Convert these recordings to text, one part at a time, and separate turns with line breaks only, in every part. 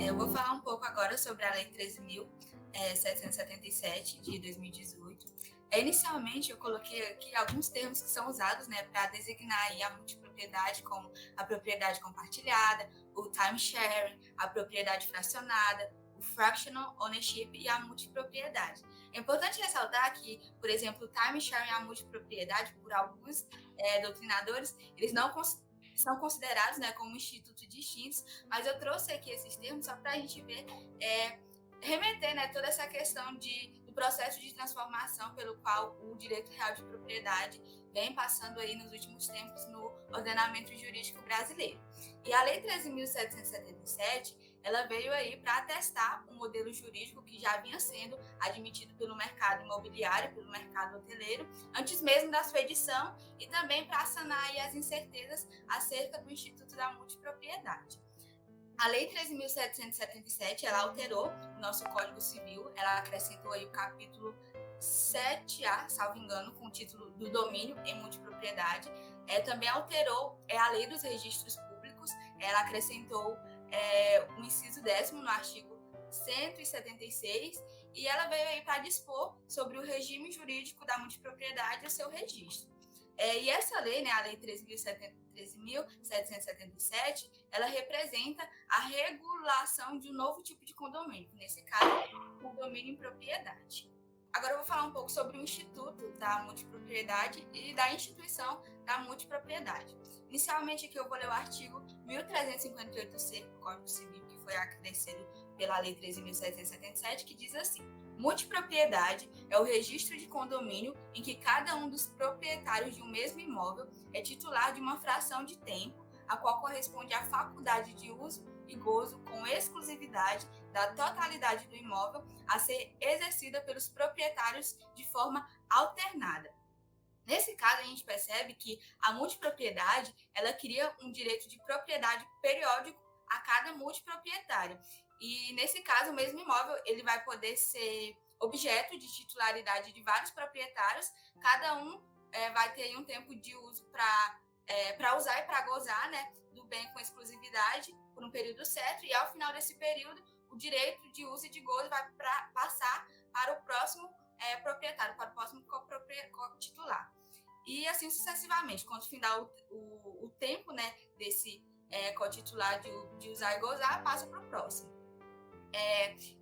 Eu vou falar um pouco agora sobre a Lei 13.777 de 2018. Inicialmente, eu coloquei aqui alguns termos que são usados, né, para designar aí a multipropriedade, como a propriedade compartilhada, o timesharing, a propriedade fracionada, o fractional ownership e a multipropriedade. É importante ressaltar que, por exemplo, o timesharing e a multipropriedade, por alguns doutrinadores, eles não são considerados, né, como institutos distintos, mas eu trouxe aqui esses termos só para a gente ver, remeter, né, toda essa questão do processo de transformação pelo qual o direito real de propriedade vem passando aí nos últimos tempos no ordenamento jurídico brasileiro. E a Lei 13.777, ela veio aí para atestar um modelo jurídico que já vinha sendo admitido pelo mercado imobiliário, pelo mercado hoteleiro, antes mesmo da sua edição, e também para sanar aí as incertezas acerca do Instituto da Multipropriedade. A Lei 13.777, ela alterou o nosso Código Civil, ela acrescentou aí o capítulo 7A, salvo engano, com o título do domínio em multipropriedade. Também alterou a Lei dos Registros Públicos, ela acrescentou o inciso 10º no artigo 176, e ela veio aí para dispor sobre o regime jurídico da multipropriedade e o seu registro. E essa lei, né, a Lei 13.777, ela representa a regulação de um novo tipo de condomínio, nesse caso, condomínio em propriedade. Agora eu vou falar um pouco sobre o Instituto da Multipropriedade e da instituição da multipropriedade. Inicialmente aqui eu vou ler o artigo 1358C do Código Civil, que foi acrescido pela Lei 13.777, que diz assim: multipropriedade é o registro de condomínio em que cada um dos proprietários de um mesmo imóvel é titular de uma fração de tempo, a qual corresponde à faculdade de uso e gozo com exclusividade da totalidade do imóvel a ser exercida pelos proprietários de forma alternada. Nesse caso, a gente percebe que a multipropriedade, ela cria um direito de propriedade periódico a cada multiproprietário. E nesse caso, o mesmo imóvel, ele vai poder ser objeto de titularidade de vários proprietários, cada um vai ter um tempo de uso para usar e para gozar, né, do bem com exclusividade por um período certo, e ao final desse período, o direito de uso e de gozo vai passar para o próximo proprietário, para o próximo titular. E assim sucessivamente, quando findar o tempo, né, desse cotitular de usar e gozar, passa para o próximo.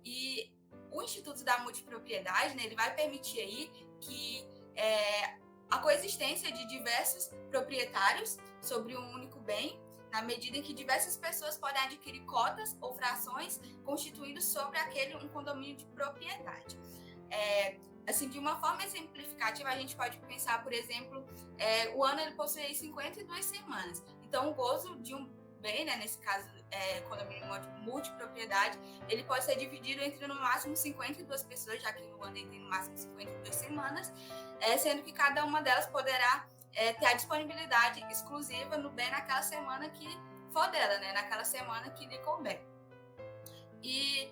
E o Instituto da Multipropriedade, né, ele vai permitir aí que a coexistência de diversos proprietários sobre um único bem, na medida em que diversas pessoas podem adquirir cotas ou frações constituídas sobre um condomínio de propriedade. Assim, de uma forma exemplificativa, a gente pode pensar, por exemplo, o ano ele possui 52 semanas. Então, o gozo de um bem, né, nesse caso, condomínio multipropriedade, ele pode ser dividido entre no máximo 52 pessoas, já que o ano tem no máximo 52 semanas, sendo que cada uma delas poderá ter a disponibilidade exclusiva no bem naquela semana que for dela, né, naquela semana que lhe couber. E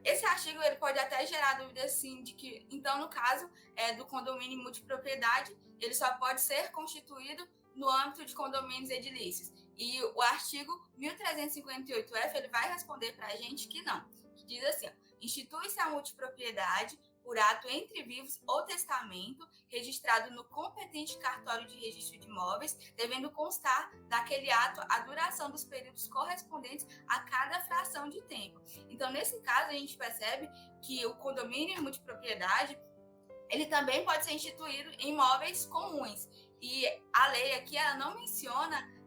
esse artigo ele pode até gerar dúvida assim, de que, então, no caso do condomínio multipropriedade, ele só pode ser constituído no âmbito de condomínios edilícios. E o artigo 1358F ele vai responder para a gente que não, que diz assim: institui-se a multipropriedade por ato entre vivos ou testamento, registrado no competente cartório de registro de imóveis, devendo constar daquele ato a duração dos períodos correspondentes a cada fração de tempo. Então, nesse caso, a gente percebe que o condomínio em multipropriedade, ele também pode ser instituído em imóveis comuns. E a lei aqui, ela não menciona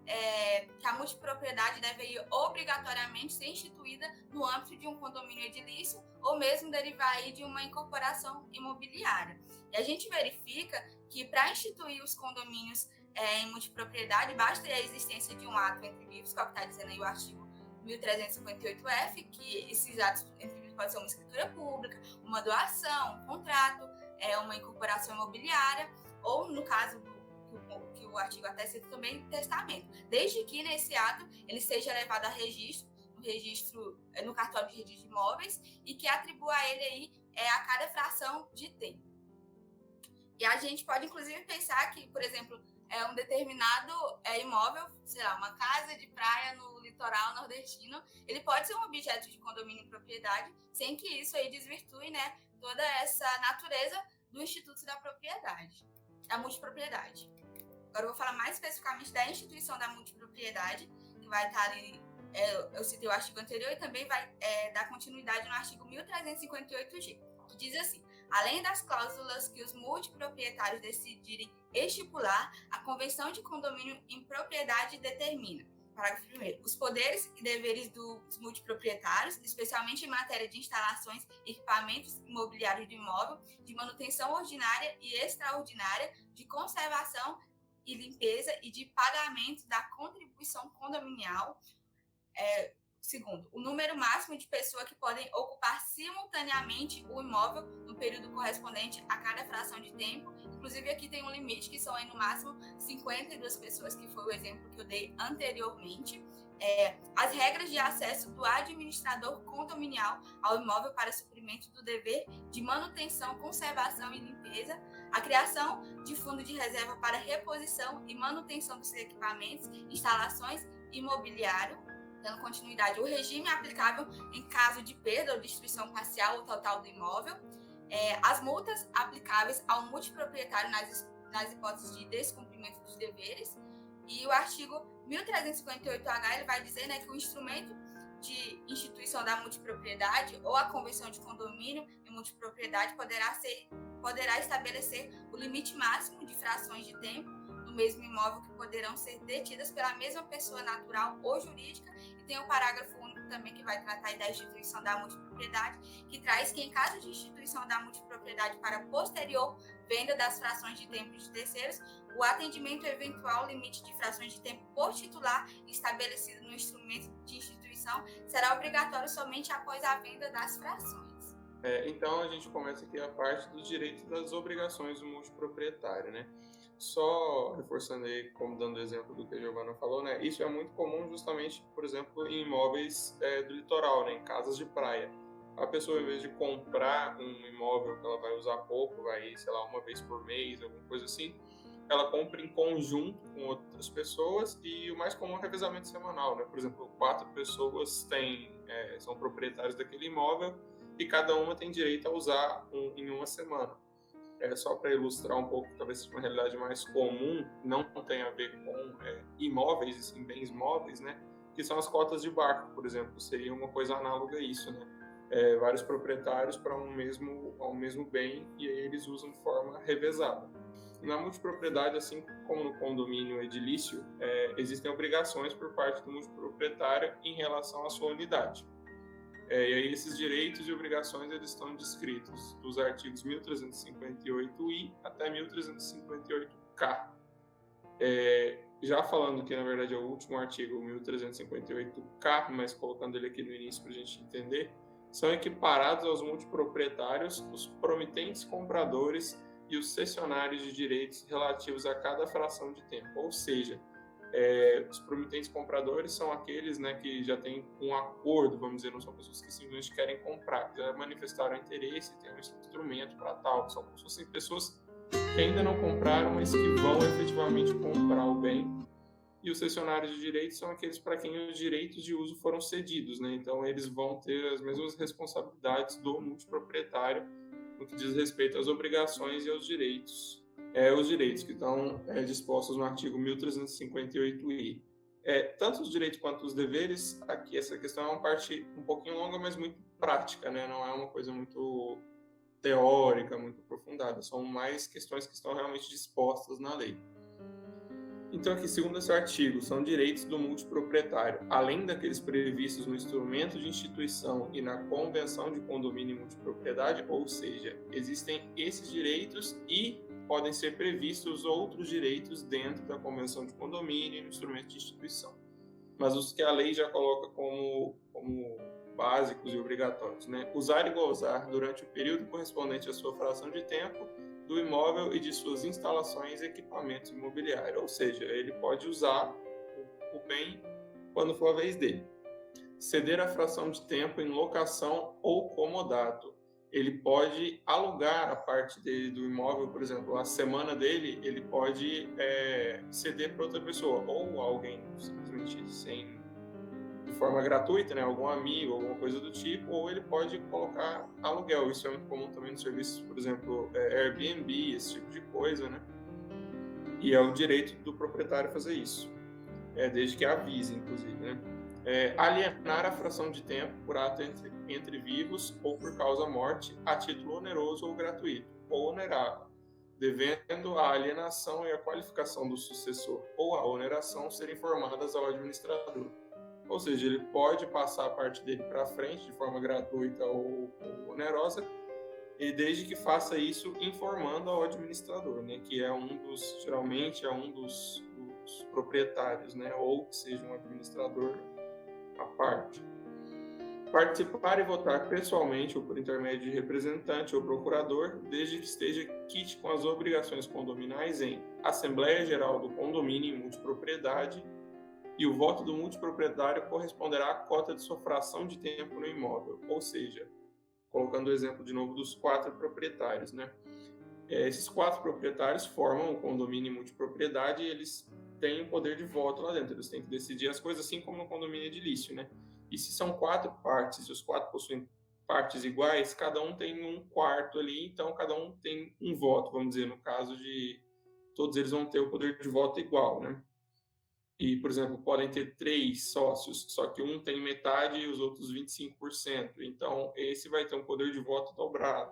que a multipropriedade deve obrigatoriamente ser instituída no âmbito de um condomínio edilício ou mesmo derivar aí de uma incorporação imobiliária. E a gente verifica que para instituir os condomínios em multipropriedade, basta a existência de um ato entre vivos, que é o que está dizendo aí o artigo 1358F, que esses atos entre vivos podem ser uma escritura pública, uma doação, um contrato, uma incorporação imobiliária, ou no caso que o artigo até cita também, testamento, desde que nesse ato ele seja levado a registro, no cartório de registro de imóveis, e que atribua a ele aí a cada fração de tempo. E a gente pode inclusive pensar que, por exemplo, um determinado imóvel, sei lá, uma casa de praia no litoral nordestino, ele pode ser um objeto de condomínio em propriedade, sem que isso aí desvirtue, né, toda essa natureza do Instituto da Propriedade, da multipropriedade. Agora eu vou falar mais especificamente da instituição da multipropriedade, que vai estar ali, eu citei o artigo anterior e também vai dar continuidade no artigo 1358G, que diz assim: além das cláusulas que os multiproprietários decidirem estipular, a Convenção de Condomínio em Propriedade determina. Parágrafo 1º. Os poderes e deveres dos multiproprietários, especialmente em matéria de instalações e equipamentos imobiliários do imóvel, de manutenção ordinária e extraordinária, de conservação e limpeza e de pagamento da contribuição condominial. Segundo, o número máximo de pessoas que podem ocupar simultaneamente o imóvel no período correspondente a cada fração de tempo. Inclusive, aqui tem um limite, que são aí no máximo 52 pessoas, que foi o exemplo que eu dei anteriormente. As regras de acesso do administrador condominial ao imóvel para suprimento do dever de manutenção, conservação e limpeza, a criação de fundo de reserva para reposição e manutenção dos equipamentos, instalações imobiliário, dando continuidade, o regime aplicável em caso de perda ou destruição parcial ou total do imóvel, as multas aplicáveis ao multiproprietário nas hipóteses de descumprimento dos deveres, e o artigo 1358H ele vai dizer, né, que o instrumento de instituição da multipropriedade ou a convenção de condomínio em multipropriedade poderá estabelecer o limite máximo de frações de tempo do mesmo imóvel que poderão ser detidas pela mesma pessoa natural ou jurídica, e tem o parágrafo único também que vai tratar da instituição da multipropriedade, que traz que em caso de instituição da multipropriedade para posterior venda das frações de tempo de terceiros, o atendimento eventual limite de frações de tempo por titular estabelecido no instrumento de instituição será obrigatório somente após a venda das frações.
Então a gente começa aqui a parte dos direitos e das obrigações do multiproprietário, né? Só reforçando aí, como dando o exemplo do que a Giovana falou, né? Isso é muito comum justamente, por exemplo, em imóveis do litoral, né? Em casas de praia. A pessoa, em vez de comprar um imóvel que ela vai usar pouco, vai, sei lá, uma vez por mês, alguma coisa assim, ela compra em conjunto com outras pessoas, e o mais comum é o revezamento semanal, né? Por exemplo, 4 pessoas são proprietários daquele imóvel e cada uma tem direito a usar em uma semana. Só para ilustrar um pouco, talvez seja uma realidade mais comum, não tem a ver com imóveis, e sim bens móveis, né? Que são as cotas de barco, por exemplo, seria uma coisa análoga a isso, né? Vários proprietários para um mesmo bem, e aí eles usam de forma revezada. Na multipropriedade, assim como no condomínio edilício, existem obrigações por parte do multiproprietário em relação à sua unidade. E aí esses direitos e obrigações eles estão descritos dos artigos 1358I até 1358K. Já falando que, na verdade, é o último artigo, 1358K, mas colocando ele aqui no início para a gente entender, são equiparados aos multiproprietários os promitentes compradores e os cessionários de direitos relativos a cada fração de tempo. Ou seja, os promitentes compradores são aqueles, né, que já têm um acordo, vamos dizer, não são pessoas que simplesmente querem comprar, que já manifestaram interesse, têm um instrumento para tal, são como se fossem pessoas que ainda não compraram, mas que vão efetivamente comprar o bem. E os cessionários de direitos são aqueles para quem os direitos de uso foram cedidos, né? Então eles vão ter as mesmas responsabilidades do multiproprietário no que diz respeito às obrigações e aos direitos. Os direitos que estão dispostos no artigo 1358I. Tanto os direitos quanto os deveres, aqui essa questão é uma parte um pouquinho longa, mas muito prática, né? Não é uma coisa muito teórica, muito aprofundada, são mais questões que estão realmente dispostas na lei. Então, aqui, segundo esse artigo, são direitos do multiproprietário, além daqueles previstos no instrumento de instituição e na convenção de condomínio e multipropriedade, ou seja, existem esses direitos e podem ser previstos outros direitos dentro da convenção de condomínio e no instrumento de instituição, mas os que a lei já coloca como básicos e obrigatórios, né? Usar e gozar durante o período correspondente à sua fração de tempo do imóvel e de suas instalações e equipamentos imobiliários, ou seja, ele pode usar o bem quando for a vez dele. Ceder a fração de tempo em locação ou comodato. Ele pode alugar a parte dele do imóvel, por exemplo, a semana dele, ele pode ceder para outra pessoa, ou alguém simplesmente sem forma gratuita, né, algum amigo, alguma coisa do tipo, ou ele pode colocar aluguel. Isso é muito comum também nos serviços, por exemplo, Airbnb, esse tipo de coisa, né? E é o direito do proprietário fazer isso, desde que avise, inclusive, né? Alienar a fração de tempo por ato entre vivos ou por causa morte a título oneroso ou gratuito, ou onerável, devendo a alienação e a qualificação do sucessor ou a oneração serem informadas ao administrador. Ou seja, ele pode passar a parte dele para frente de forma gratuita ou onerosa, e desde que faça isso informando ao administrador, né, que geralmente é um dos proprietários, né, ou que seja um administrador à parte. Participar e votar pessoalmente ou por intermédio de representante ou procurador, desde que esteja quite com as obrigações condominais em Assembleia Geral do Condomínio em multipropriedade, e o voto do multiproprietário corresponderá à cota de sua fração de tempo no imóvel, ou seja, colocando o exemplo de novo dos 4 proprietários, né? Esses 4 proprietários formam o condomínio em multipropriedade e eles têm o poder de voto lá dentro, eles têm que decidir as coisas, assim como no condomínio edilício, né? E se são 4 partes e os 4 possuem partes iguais, cada um tem um quarto ali, então cada um tem um voto, vamos dizer, no caso de todos eles vão ter o poder de voto igual, né? E, por exemplo, podem ter 3 sócios, só que um tem metade e os outros 25%. Então, esse vai ter um poder de voto dobrado.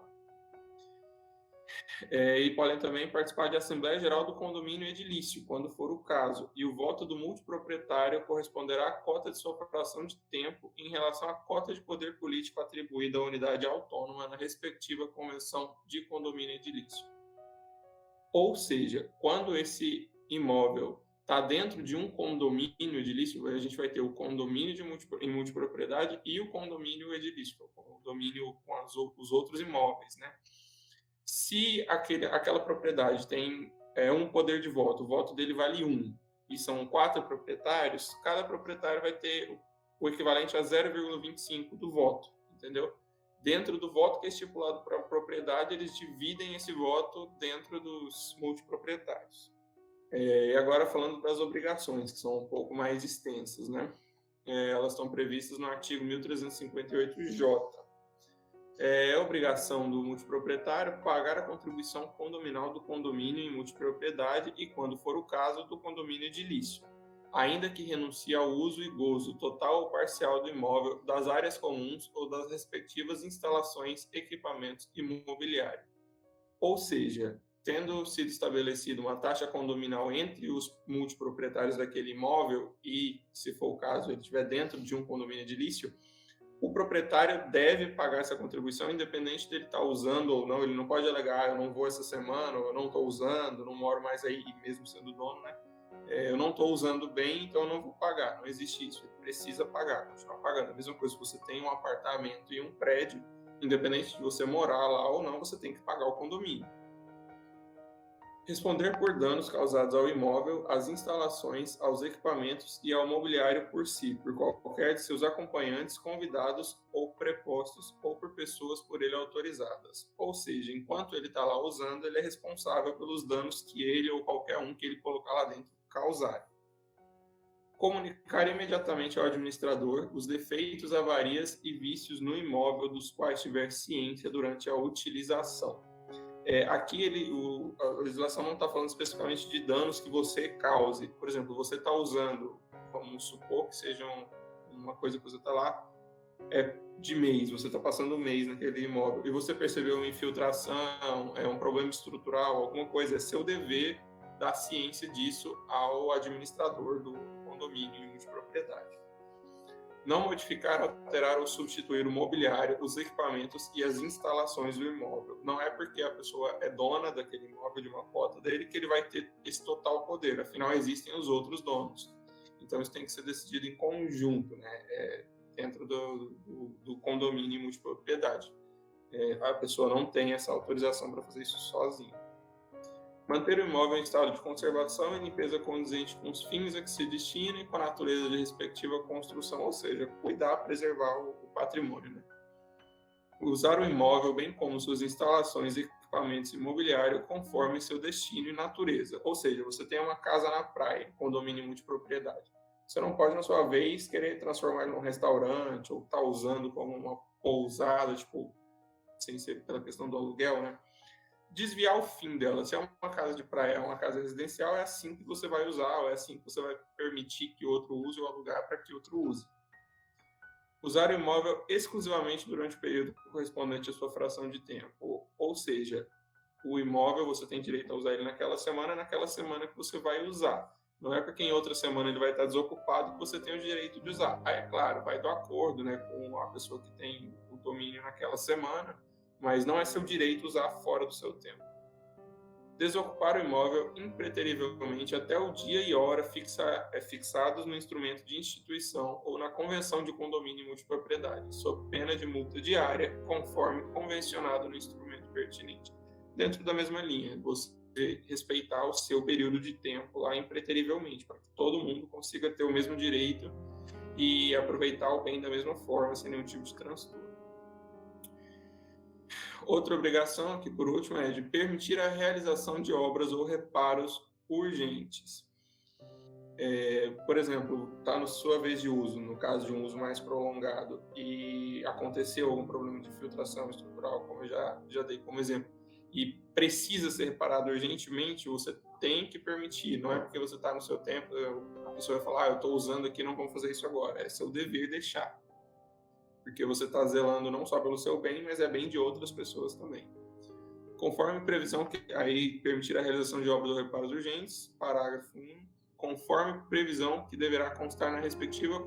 E podem também participar de Assembleia Geral do Condomínio Edilício, quando for o caso. E o voto do multiproprietário corresponderá à cota de sua fração de tempo em relação à cota de poder político atribuída à unidade autônoma na respectiva convenção de condomínio edilício. Ou seja, quando esse imóvel está dentro de um condomínio edilício, a gente vai ter o condomínio em multipropriedade e o condomínio edilício, o condomínio com os outros imóveis, né? Se aquela propriedade tem um poder de voto, o voto dele vale 1, e são 4 proprietários, cada proprietário vai ter o equivalente a 0,25 do voto, entendeu? Dentro do voto que é estipulado para a propriedade, eles dividem esse voto dentro dos multiproprietários. E agora falando das obrigações, que são um pouco mais extensas, né? Elas estão previstas no artigo 1358J. É obrigação do multiproprietário pagar a contribuição condominal do condomínio em multipropriedade e, quando for o caso, do condomínio edilício, ainda que renuncie ao uso e gozo total ou parcial do imóvel, das áreas comuns ou das respectivas instalações, equipamentos e mobiliário. Ou seja, tendo sido estabelecida uma taxa condominal entre os multiproprietários daquele imóvel e, se for o caso, ele estiver dentro de um condomínio edilício, o proprietário deve pagar essa contribuição, independente dele estar usando ou não. Ele não pode alegar, eu não vou essa semana, ou eu não estou usando, não moro mais aí, mesmo sendo dono, né? Eu não estou usando bem, então eu não vou pagar. Não existe isso. Ele precisa pagar, continuar pagando. A mesma coisa, se você tem um apartamento e um prédio, independente de você morar lá ou não, você tem que pagar o condomínio. Responder por danos causados ao imóvel, às instalações, aos equipamentos e ao mobiliário por si, por qualquer de seus acompanhantes, convidados ou prepostos, ou por pessoas por ele autorizadas. Ou seja, enquanto ele está lá usando, ele é responsável pelos danos que ele ou qualquer um que ele colocar lá dentro causar. Comunicar imediatamente ao administrador os defeitos, avarias e vícios no imóvel dos quais tiver ciência durante a utilização. Aqui a legislação não está falando especificamente de danos que você cause. Por exemplo, você está usando, vamos supor que seja uma coisa que você está lá de mês, você está passando um mês naquele imóvel e você percebeu uma infiltração, um problema estrutural, alguma coisa, é seu dever dar ciência disso ao administrador do condomínio de multipropriedade. Não modificar, alterar ou substituir o mobiliário, os equipamentos e as instalações do imóvel. Não é porque a pessoa é dona daquele imóvel, de uma cota dele, que ele vai ter esse total poder. Afinal, existem os outros donos. Então, isso tem que ser decidido em conjunto, né? Dentro do condomínio em multipropriedade. A pessoa não tem essa autorização para fazer isso sozinha. Manter o imóvel em estado de conservação e limpeza condizente com os fins a que se destina e com a natureza de respectiva construção, ou seja, cuidar, preservar o patrimônio, né? Usar o imóvel, bem como suas instalações, equipamentos e mobiliário, conforme seu destino e natureza. Ou seja, você tem uma casa na praia, condomínio multipropriedade. Você não pode, na sua vez, querer transformar ele num restaurante ou estar usando como uma pousada, tipo, sem ser pela questão do aluguel, né? Desviar o fim dela. Se é uma casa de praia, é uma casa residencial, é assim que você vai usar, ou é assim que você vai permitir que outro use ou alugar para que outro use. Usar o imóvel exclusivamente durante o período correspondente à sua fração de tempo. Ou seja, o imóvel você tem direito a usar ele naquela semana que você vai usar. Não é porque em outra semana ele vai estar desocupado que você tem o direito de usar. Aí, é claro, vai do acordo, né, com a pessoa que tem o domínio naquela semana, mas não é seu direito usar fora do seu tempo. Desocupar o imóvel impreterivelmente até o dia e hora fixados no instrumento de instituição ou na convenção de condomínio multipropriedade, sob pena de multa diária, conforme convencionado no instrumento pertinente. Dentro da mesma linha, você respeitar o seu período de tempo lá impreterivelmente, para que todo mundo consiga ter o mesmo direito e aproveitar o bem da mesma forma, sem nenhum tipo de transtorno. Outra obrigação, aqui por último, é de permitir a realização de obras ou reparos urgentes. Por exemplo, está na sua vez de uso, no caso de um uso mais prolongado, e aconteceu algum problema de filtração estrutural, como eu já dei como exemplo, e precisa ser reparado urgentemente, você tem que permitir. Não é porque você está no seu tempo, a pessoa vai falar, eu estou usando aqui, não vamos fazer isso agora. É seu dever deixar. Porque você está zelando não só pelo seu bem, mas é bem de outras pessoas também. Conforme previsão, aí permitir a realização de obras ou reparos urgentes, parágrafo 1, conforme previsão que deverá constar na respectiva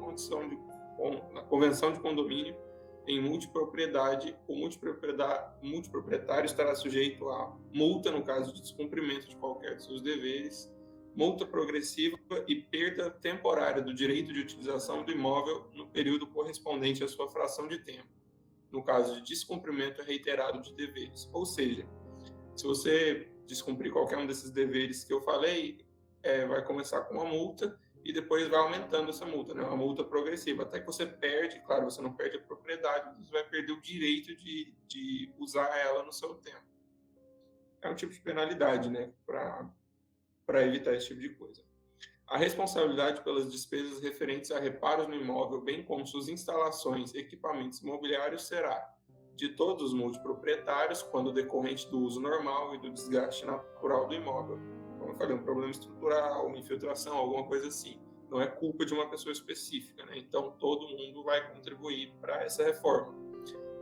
na convenção de condomínio em multipropriedade, o multiproprietário estará sujeito a multa no caso de descumprimento de qualquer de seus deveres, multa progressiva e perda temporária do direito de utilização do imóvel no período correspondente à sua fração de tempo, no caso de descumprimento reiterado de deveres. Ou seja, se você descumprir qualquer um desses deveres que eu falei, vai começar com uma multa e depois vai aumentando essa multa, né? Uma multa progressiva, até que você perde, claro, você não perde a propriedade, mas você vai perder o direito de usar ela no seu tempo. É um tipo de penalidade, né? Para evitar esse tipo de coisa. A responsabilidade pelas despesas referentes a reparos no imóvel, bem como suas instalações e equipamentos imobiliários, será de todos os multiproprietários, quando decorrente do uso normal e do desgaste natural do imóvel. Como eu falei, um problema estrutural, uma infiltração, alguma coisa assim. Não é culpa de uma pessoa específica, né? Então, todo mundo vai contribuir para essa reforma.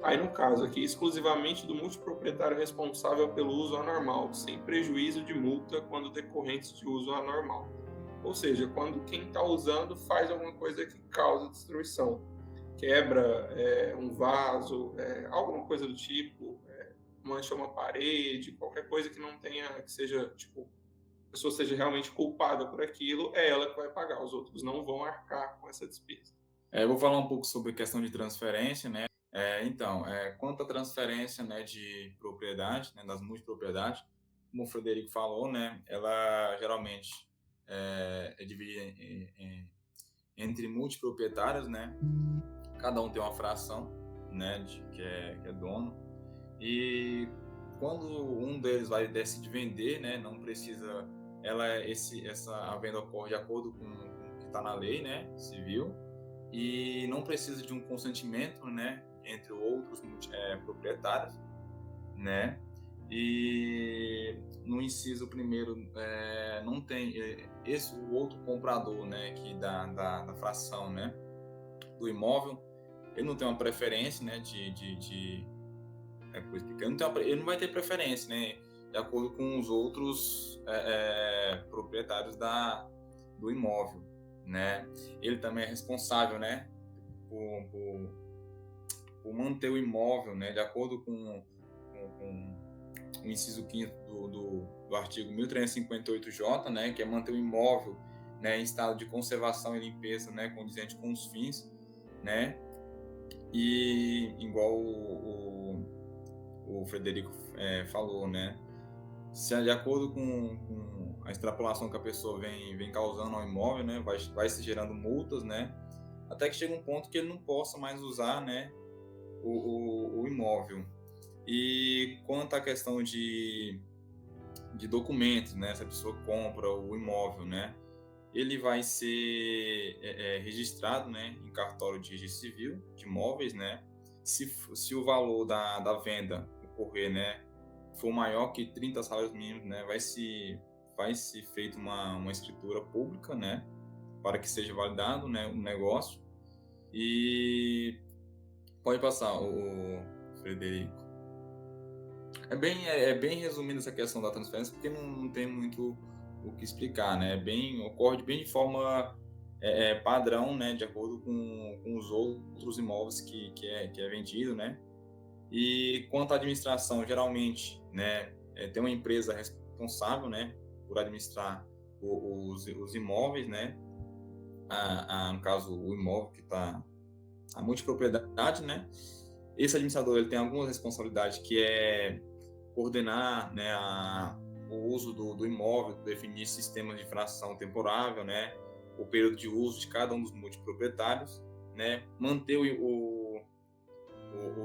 Aí, no caso aqui, exclusivamente do multiproprietário responsável pelo uso anormal, sem prejuízo de multa quando decorrentes de uso anormal. Ou seja, quem está usando faz alguma coisa que causa destruição. Quebra um vaso, alguma coisa do tipo, mancha uma parede, qualquer coisa que não tenha, que seja, tipo, a pessoa seja realmente culpada por aquilo, é ela que vai pagar, os outros não vão arcar com essa despesa.
Eu vou falar um pouco sobre a questão de transferência, né? Quanto à transferência, né, de propriedade, né, das multipropriedades, como o Frederico falou, né, ela geralmente é dividida entre multiproprietários, né? Cada um tem uma fração, né, que é dono. E quando um deles decide vender, né, não precisa, a venda ocorre de acordo com o que está na lei, né, civil, e não precisa de um consentimento, né, entre outros proprietários, né. E no inciso primeiro, não tem o outro comprador, né, que da fração, né, do imóvel, ele não tem uma preferência, né, ele não vai ter preferência, né, de acordo com os outros proprietários do imóvel, né. Ele também é responsável, né, por manter o imóvel, né, de acordo com o inciso 5º do artigo 1358J, né, que é manter o imóvel, né, em estado de conservação e limpeza, né, condizente com os fins, né, e igual o Frederico falou, né, se de acordo com a extrapolação que a pessoa vem causando ao imóvel, né, vai se gerando multas, né, até que chega um ponto que ele não possa mais usar, né, o imóvel. E quanto à questão de documentos, né, se a pessoa compra o imóvel, né, ele vai ser registrado, né, em cartório de registro civil de imóveis, né? Se o valor da venda ocorrer, né, for maior que 30 salários mínimos, né, vai se feita uma escritura pública, né, para que seja validado, né, o negócio. E pode passar, o Frederico. É bem resumindo essa questão da transferência, porque não tem muito o que explicar, né? Ocorre bem de forma padrão, né? De acordo com os outros imóveis que é vendido, né? E quanto à administração, geralmente, né? Tem uma empresa responsável, né? Por administrar os imóveis, né? No caso, o imóvel que está a multipropriedade, né? Esse administrador ele tem algumas responsabilidades que é coordenar, né, o uso do imóvel, definir sistemas de fração temporável, né, o período de uso de cada um dos multiproprietários, né, manter o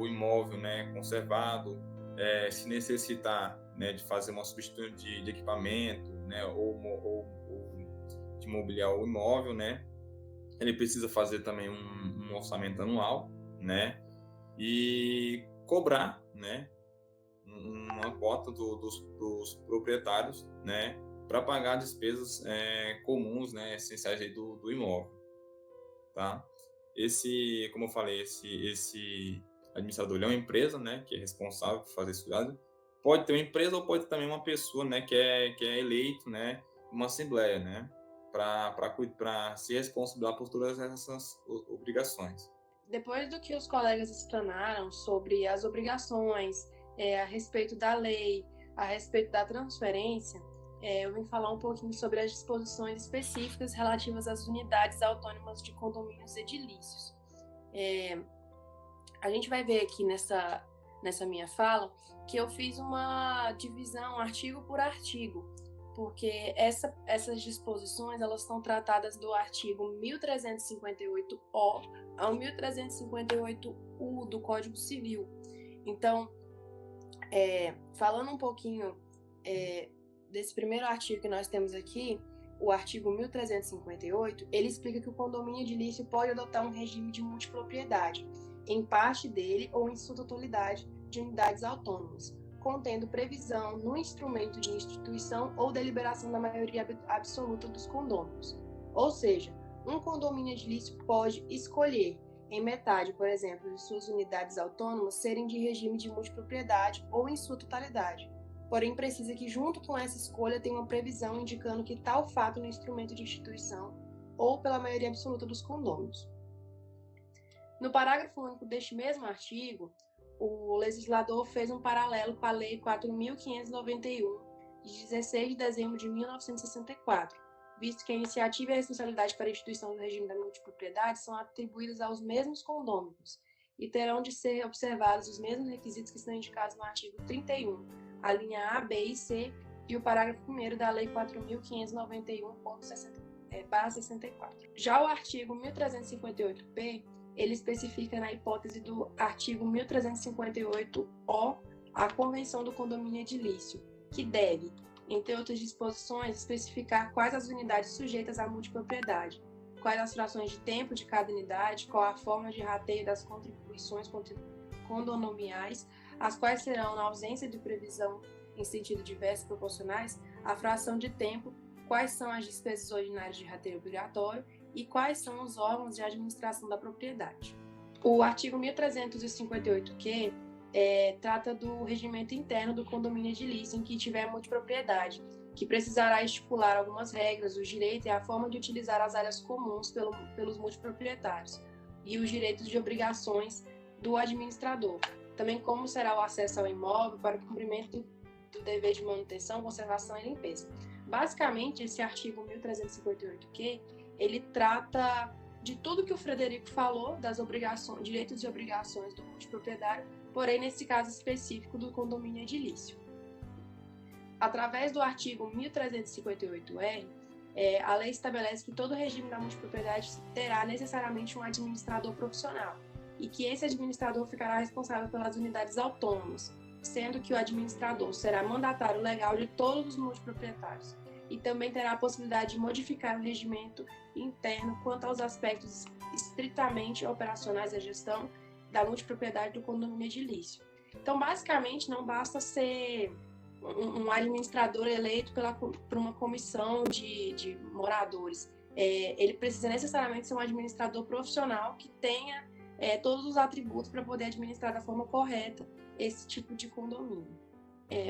imóvel, né, conservado, se necessitar, né, de fazer uma substituição de equipamento, né, ou de mobiliar o imóvel, né, ele precisa fazer também um orçamento anual, né, e cobrar, né, uma cota dos proprietários, né, para pagar despesas comuns, né, essenciais aí do imóvel, tá? Como eu falei, esse administrador ele é uma empresa, né, que é responsável por fazer esse cuidado. Pode ter uma empresa ou pode ter também uma pessoa, né, que é eleito, né, uma assembleia, né, para se responsabilizar por todas essas obrigações.
Depois do que os colegas explanaram sobre as obrigações, a respeito da lei, a respeito da transferência, eu vim falar um pouquinho sobre as disposições específicas relativas às unidades autônomas de condomínios edilícios. A gente vai ver aqui nessa minha fala que eu fiz uma divisão artigo por artigo, porque essas disposições elas estão tratadas do artigo 1358-O ao 1358-U do Código Civil. Então, falando um pouquinho desse primeiro artigo que nós temos aqui, o artigo 1358, ele explica que o condomínio edilício pode adotar um regime de multipropriedade, em parte dele ou em sua totalidade de unidades autônomas, contendo previsão no instrumento de instituição ou deliberação da maioria absoluta dos condôminos. Ou seja, um condomínio edilício pode escolher em metade, por exemplo, de suas unidades autônomas serem de regime de multipropriedade ou em sua totalidade. Porém, precisa que junto com essa escolha tenha uma previsão indicando que tal fato no instrumento de instituição ou pela maioria absoluta dos condôminos. No parágrafo único deste mesmo artigo, o legislador fez um paralelo com a Lei 4.591, de 16 de dezembro de 1964, visto que a iniciativa e a responsabilidade para a instituição do regime da multipropriedade são atribuídas aos mesmos condôminos e terão de ser observados os mesmos requisitos que estão indicados no artigo 31, a linha A, B e C, e o parágrafo 1º da Lei 4.591/64. Já o artigo 1358-P, ele especifica na hipótese do artigo 1358-O a Convenção do Condomínio Edilício, que deve, entre outras disposições, especificar quais as unidades sujeitas à multipropriedade, quais as frações de tempo de cada unidade, qual a forma de rateio das contribuições condominiais, as quais serão, na ausência de previsão em sentido diverso e proporcionais, a fração de tempo, quais são as despesas ordinárias de rateio obrigatório e quais são os órgãos de administração da propriedade. O artigo 1358-Q trata do regimento interno do condomínio edilício em que tiver multipropriedade, que precisará estipular algumas regras, os direitos e a forma de utilizar as áreas comuns pelos multiproprietários e os direitos e obrigações do administrador, também como será o acesso ao imóvel para o cumprimento do dever de manutenção, conservação e limpeza. Basicamente, esse artigo 1358-Q, ele trata de tudo que o Frederico falou, das obrigações, direitos e obrigações do multiproprietário, porém nesse caso específico do condomínio edilício. Através do artigo 1358-R, a lei estabelece que todo regime da multipropriedade terá necessariamente um administrador profissional e que esse administrador ficará responsável pelas unidades autônomas, sendo que o administrador será mandatário legal de todos os multiproprietários. e também terá a possibilidade de modificar o regimento interno quanto aos aspectos estritamente operacionais da gestão da multipropriedade do condomínio edilício. Então, basicamente, não basta ser um administrador eleito por uma comissão de moradores. Ele precisa necessariamente ser um administrador profissional que tenha todos os atributos para poder administrar da forma correta esse tipo de condomínio.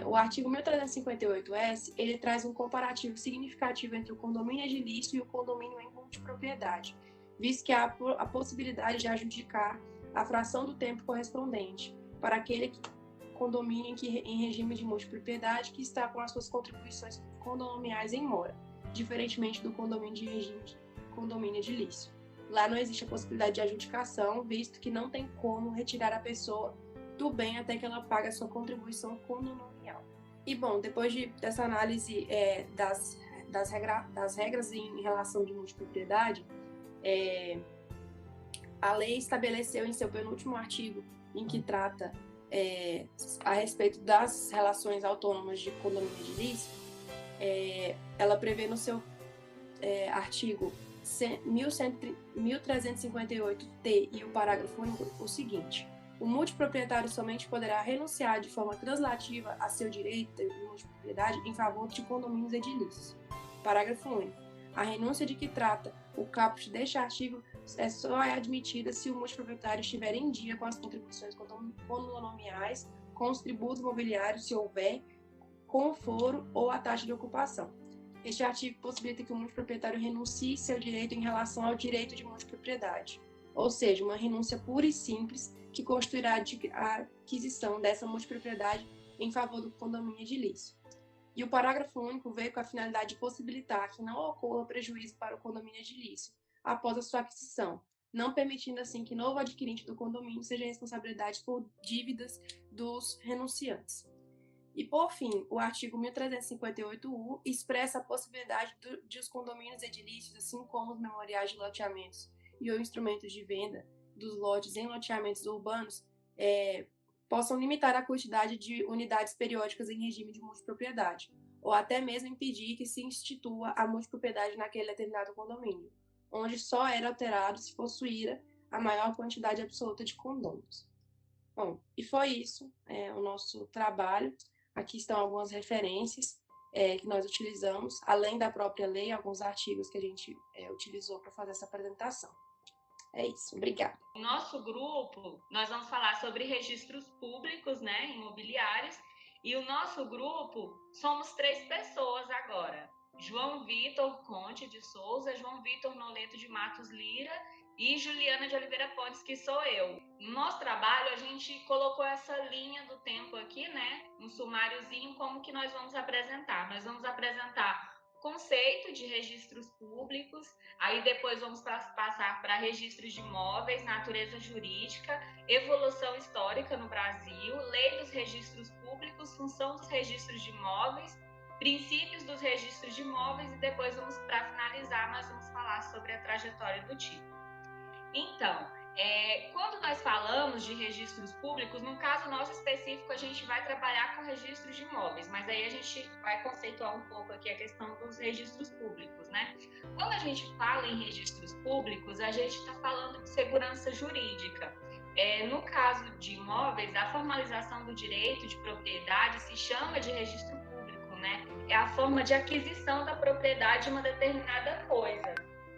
O artigo 1358-S, ele traz um comparativo significativo entre o condomínio edilício e o condomínio em multipropriedade, visto que há a possibilidade de adjudicar a fração do tempo correspondente para aquele condomínio em regime de multipropriedade que está com as suas contribuições condominiais em mora, diferentemente do condomínio de regime de condomínio edilício. Lá não existe a possibilidade de adjudicação, visto que não tem como retirar a pessoa do bem até que ela pague a sua contribuição condominial. E bom, depois dessa análise das regras em relação de multipropriedade, a lei estabeleceu em seu penúltimo artigo, em que trata a respeito das relações autônomas de condomínio edilício, ela prevê no seu artigo 1358-T e o parágrafo único o seguinte: o multiproprietário somente poderá renunciar de forma translativa a seu direito de multipropriedade em favor de condomínios edilícios. Parágrafo único. A renúncia de que trata o caput deste artigo só é admitida se o multiproprietário estiver em dia com as contribuições condominiais, com os tributos mobiliários, se houver, com o foro ou a taxa de ocupação. Este artigo possibilita que o multiproprietário renuncie seu direito em relação ao direito de multipropriedade, ou seja, uma renúncia pura e simples que constituirá a aquisição dessa multipropriedade em favor do condomínio edilício. E o parágrafo único veio com a finalidade de possibilitar que não ocorra prejuízo para o condomínio edilício após a sua aquisição, não permitindo assim que novo adquirente do condomínio seja responsabilidade por dívidas dos renunciantes. E, por fim, o artigo 1358-U expressa a possibilidade de os condomínios edilícios, assim como os memoriais de loteamentos e os instrumentos de venda dos lotes em loteamentos urbanos, possam limitar a quantidade de unidades periódicas em regime de multipropriedade, ou até mesmo impedir que se institua a multipropriedade naquele determinado condomínio, onde só era alterado se possuíra a maior quantidade absoluta de condôminos. Bom, e foi isso, o nosso trabalho. Aqui estão algumas referências que nós utilizamos, além da própria lei, alguns artigos que a gente utilizou para fazer essa apresentação. É isso, obrigada.
No nosso grupo, nós vamos falar sobre registros públicos, imobiliários, e o nosso grupo somos 3 pessoas agora. João Vitor Conte de Souza, João Vitor Noleto de Matos Lira e Juliana de Oliveira Pontes, que sou eu. No nosso trabalho, a gente colocou essa linha do tempo aqui, um sumáriozinho, como que nós vamos apresentar. Nós vamos apresentar conceito de registros públicos, aí depois vamos passar para registros de imóveis, natureza jurídica, evolução histórica no Brasil, lei dos registros públicos, função dos registros de imóveis, princípios dos registros de imóveis e depois para finalizar, nós vamos falar sobre a trajetória do título. Então, quando nós falamos de registros públicos, no caso nosso específico, a gente vai trabalhar com registros de imóveis, mas aí a gente vai conceituar um pouco aqui a questão dos registros públicos, Quando a gente fala em registros públicos, a gente está falando de segurança jurídica. No caso de imóveis, a formalização do direito de propriedade se chama de registro público, É a forma de aquisição da propriedade de uma determinada coisa.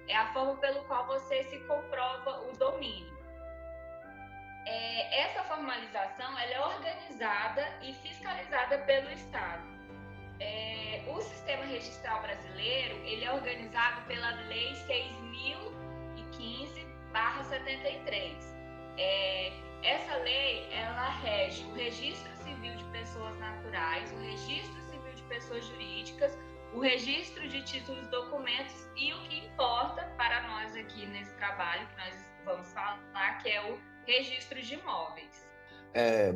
É a forma pelo qual você se comprova o domínio. Essa formalização ela é organizada e fiscalizada pelo Estado. O sistema registral brasileiro ele é organizado pela Lei 6.015/73. Essa lei ela rege o registro civil de pessoas naturais, o registro civil de pessoas jurídicas, o registro de títulos, documentos e o que importa para nós aqui nesse trabalho que nós vamos falar, que é o registro de imóveis.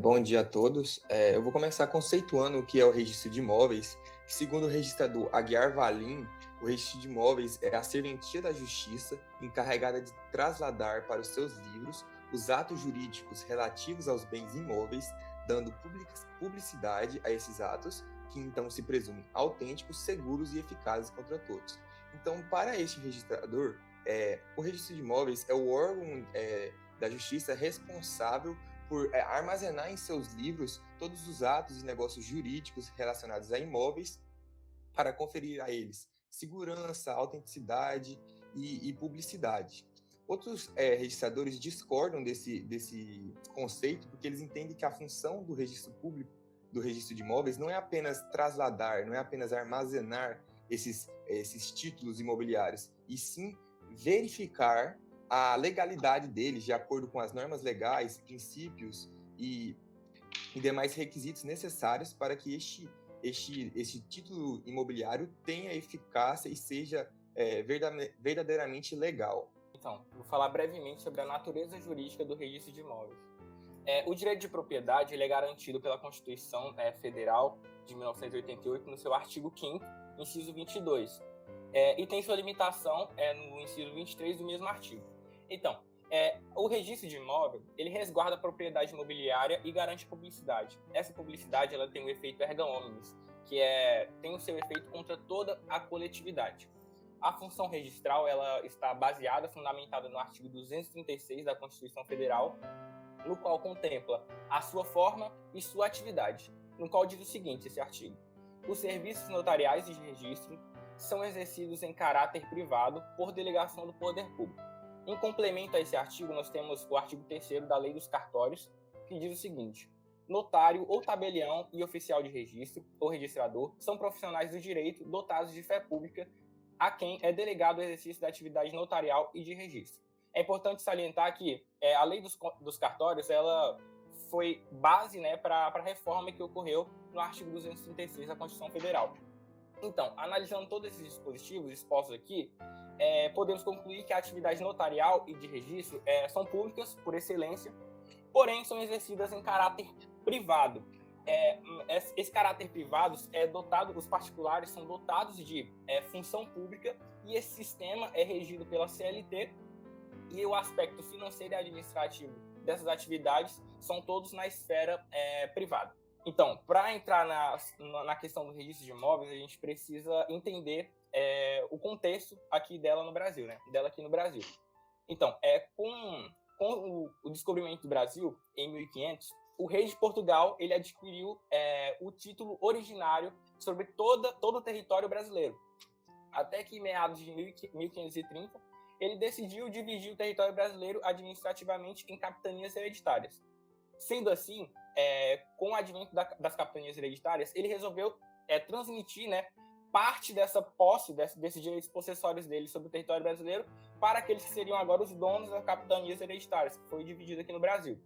Bom dia a todos. Eu vou começar conceituando o que é o registro de imóveis. Segundo o registrador Aguiar Valim, o registro de imóveis é a serventia da justiça encarregada de trasladar para os seus livros os atos jurídicos relativos aos bens imóveis, dando publicidade a esses atos, que então se presumem autênticos, seguros e eficazes contra todos. Então, para este registrador, o registro de imóveis é o órgão da justiça responsável por armazenar em seus livros todos os atos e negócios jurídicos relacionados a imóveis para conferir a eles segurança, autenticidade e publicidade. Outros registradores discordam desse conceito porque eles entendem que a função do registro público, do registro de imóveis, não é apenas trasladar, não é apenas armazenar esses títulos imobiliários, e sim verificar a legalidade deles de acordo com as normas legais, princípios e demais requisitos necessários para que este título imobiliário tenha eficácia e seja verdadeiramente legal.
Então, vou falar brevemente sobre a natureza jurídica do registro de imóveis. O direito de propriedade ele é garantido pela Constituição Federal de 1988, no seu artigo 5º, inciso 22, e tem sua limitação no inciso 23 do mesmo artigo. Então, o registro de imóvel ele resguarda a propriedade imobiliária e garante a publicidade. Essa publicidade ela tem o efeito erga omnes, que tem o seu efeito contra toda a coletividade. A função registral ela está fundamentada no artigo 236 da Constituição Federal, no qual contempla a sua forma e sua atividade, no qual diz o seguinte, esse artigo: os serviços notariais de registro são exercidos em caráter privado por delegação do poder público. Em complemento a esse artigo, nós temos o artigo 3º da Lei dos Cartórios, que diz o seguinte: notário ou tabelião e oficial de registro, ou registrador, são profissionais do direito dotados de fé pública a quem é delegado o exercício da atividade notarial e de registro. É importante salientar que a Lei dos Cartórios ela foi base para a reforma que ocorreu no artigo 236 da Constituição Federal. Então, analisando todos esses dispositivos expostos aqui, podemos concluir que a atividade notarial e de registro são públicas por excelência, porém são exercidas em caráter privado. Esse caráter privado os particulares são dotados de função pública e esse sistema é regido pela CLT e o aspecto financeiro e administrativo dessas atividades são todos na esfera privada. Então, para entrar na questão do registro de imóveis, a gente precisa entender o contexto aqui dela no Brasil, dela aqui no Brasil. Então, com o descobrimento do Brasil, em 1500, o rei de Portugal ele adquiriu o título originário sobre todo o território brasileiro. Até que em meados de 1530, ele decidiu dividir o território brasileiro administrativamente em capitanias hereditárias. Sendo assim, com o advento das capitanias hereditárias, ele resolveu transmitir parte dessa posse, desses direitos possessórios dele sobre o território brasileiro para aqueles que seriam agora os donos das capitanias hereditárias, que foi dividido aqui no Brasil.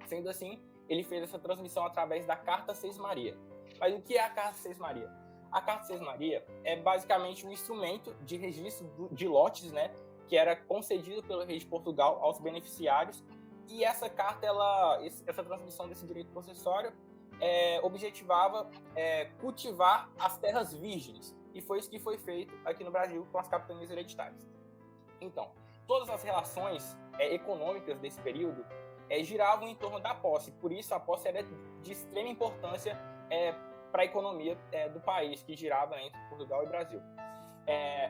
Sendo assim, ele fez essa transmissão através da Carta Seis Maria. Mas o que é a Carta Seis Maria? A Carta Seis Maria é basicamente um instrumento de registro de lotes, que era concedido pelo rei de Portugal aos beneficiários. E essa carta, essa transmissão desse direito possessório, objetivava cultivar as terras virgens. E foi isso que foi feito aqui no Brasil com as capitanias hereditárias. Então, todas as relações econômicas desse período giravam em torno da posse. Por isso, a posse era de extrema importância para a economia do país, que girava entre Portugal e Brasil.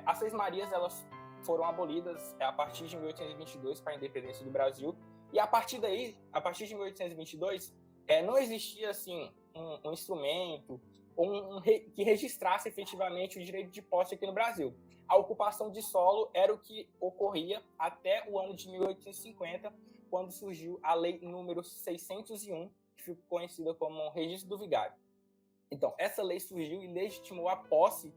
As Seis Marias elas foram abolidas a partir de 1822 para a independência do Brasil. E a partir daí, a partir de 1822, não existia assim um instrumento que registrasse efetivamente o direito de posse aqui no Brasil. A ocupação de solo era o que ocorria até o ano de 1850, quando surgiu a Lei número 601, que ficou conhecida como Registro do Vigário. Então, essa lei surgiu e legitimou a posse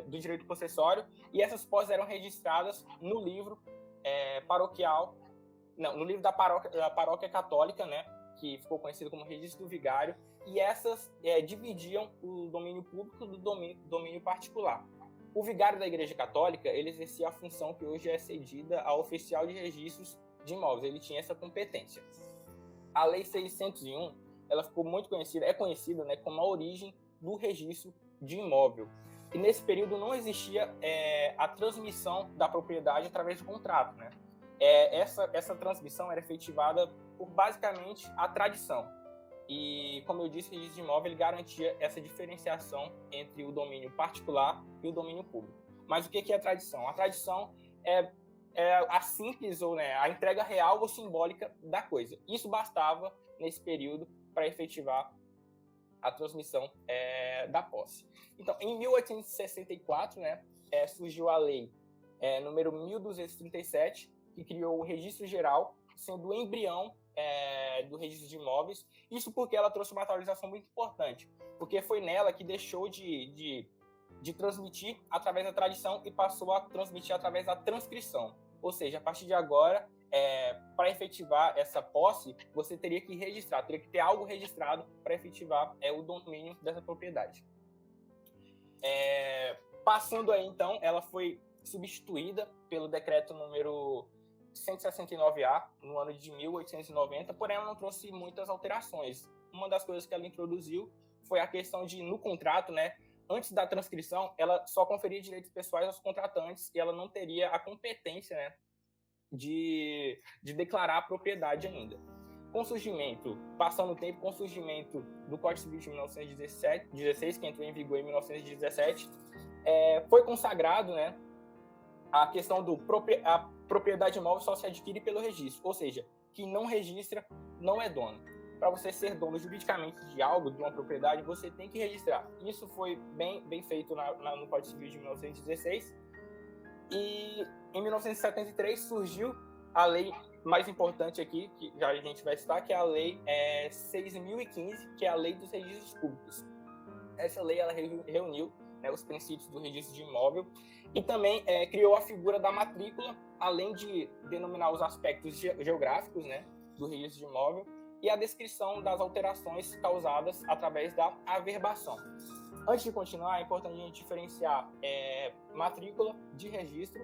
do direito possessório, e essas posses eram registradas no livro paroquial, no livro da paróquia católica, que ficou conhecido como Registro do Vigário, e essas dividiam o domínio público do domínio particular. O vigário da Igreja Católica, ele exercia a função que hoje é cedida ao oficial de registros de imóveis, ele tinha essa competência. A Lei 601, ela ficou muito conhecida, conhecida como a origem do registro de imóvel. E nesse período não existia a transmissão da propriedade através do contrato, Essa transmissão era efetivada por basicamente a tradição. E, como eu disse, o registro de imóvel ele garantia essa diferenciação entre o domínio particular e o domínio público. Mas o que é a tradição? A tradição é a simples ou a entrega real ou simbólica da coisa. Isso bastava nesse período para efetivar a transmissão da posse. Então, em 1864, surgiu a lei número 1237, que criou o Registro Geral, sendo o embrião do registro de imóveis. Isso porque ela trouxe uma atualização muito importante, porque foi nela que deixou de transmitir através da tradição e passou a transmitir através da transcrição. Ou seja, a partir de agora, para efetivar essa posse, você teria que registrar, teria que ter algo registrado para efetivar o domínio dessa propriedade. Passando aí, então, ela foi substituída pelo decreto número 169A, no ano de 1890, porém ela não trouxe muitas alterações. Uma das coisas que ela introduziu foi a questão de, no contrato, antes da transcrição, ela só conferia direitos pessoais aos contratantes e ela não teria a competência de declarar a propriedade ainda. Com o surgimento, passando o tempo, com o surgimento do Código Civil de 1916, que entrou em vigor em 1917, foi consagrado a questão a propriedade imóvel só se adquire pelo registro, ou seja, quem não registra não é dono. Para você ser dono juridicamente de algo, de uma propriedade, você tem que registrar. Isso foi bem feito no Código Civil de 1916. E em 1973 surgiu a lei mais importante aqui, que já a gente vai citar, que é a Lei 6.015, que é a Lei dos Registros Públicos. Essa lei ela reuniu os princípios do registro de imóvel e também criou a figura da matrícula, além de denominar os aspectos geográficos do registro de imóvel e a descrição das alterações causadas através da averbação. Antes de continuar, é importante a gente diferenciar matrícula de registro